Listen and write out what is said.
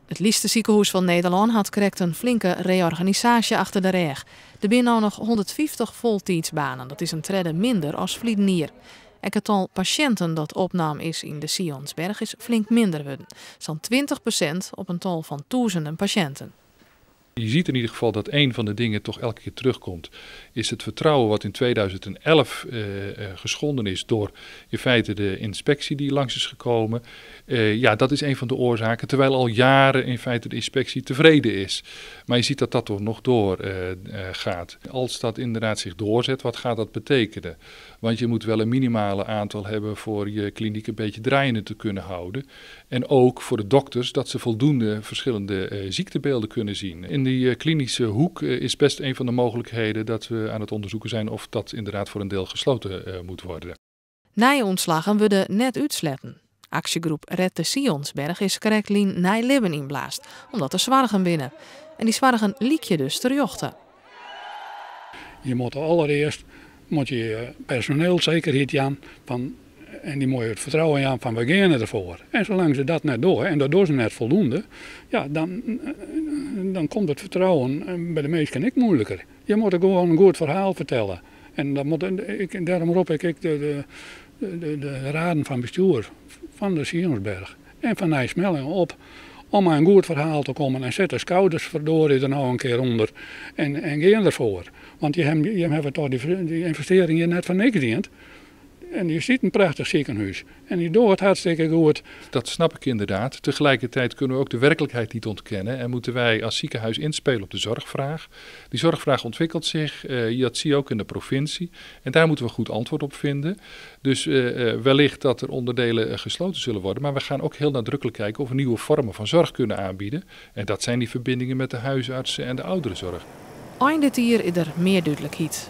Het Lieste ziekenhuis van Nederland had correct een flinke reorganisatie achter de rug. Er zijn nu nog 150 voltijdsbanen. Dat is een tredde minder als Vliedenier. Het aantal patiënten dat opname is in de Sionsberg is flink minder geworden. Zo'n 20% op een tal van duizenden patiënten. Je ziet in ieder geval dat een van de dingen toch elke keer terugkomt. Is het vertrouwen wat in 2011 geschonden is door in feite de inspectie die langs is gekomen. Ja, dat is een van de oorzaken. Terwijl al jaren in feite de inspectie tevreden is. Maar je ziet dat dat toch nog doorgaat. Als dat inderdaad zich doorzet, wat gaat dat betekenen? Want je moet wel een minimale aantal hebben voor je kliniek een beetje draaiende te kunnen houden. En ook voor de dokters dat ze voldoende verschillende ziektebeelden kunnen zien. In die klinische hoek is best een van de mogelijkheden dat we aan het onderzoeken zijn of dat inderdaad voor een deel gesloten moet worden. Na je ontslagen worden net uitsletten. Actiegroep Red de Sionsberg is correctlien na Libben inblaast, omdat er zwargen binnen. En die zwargen liek je dus te jochten. Je moet allereerst je personeelzekerheid aan van. En die moet je het vertrouwen aan van we gaan ervoor. En zolang ze dat net doen, en dat doen ze net voldoende, ja, dan komt het vertrouwen bij de meesten niet moeilijker. Je moet er gewoon een goed verhaal vertellen. En daarom roep ik de raden van bestuur van de Sionsberg en van Nijsmelling op om maar een goed verhaal te komen en zet de schouders verdorie er nou een keer onder en gaan ervoor. Want je hebt toch die investering hier net van niks dient. En je ziet een prachtig ziekenhuis. En die doet het hartstikke goed. Dat snap ik inderdaad. Tegelijkertijd kunnen we ook de werkelijkheid niet ontkennen. En moeten wij als ziekenhuis inspelen op de zorgvraag. Die zorgvraag ontwikkelt zich. Dat zie je ook in de provincie. En daar moeten we goed antwoord op vinden. Dus wellicht dat er onderdelen gesloten zullen worden. Maar we gaan ook heel nadrukkelijk kijken of we nieuwe vormen van zorg kunnen aanbieden. En dat zijn die verbindingen met de huisartsen en de ouderenzorg. Eind dit jaar is er meer duidelijkheid.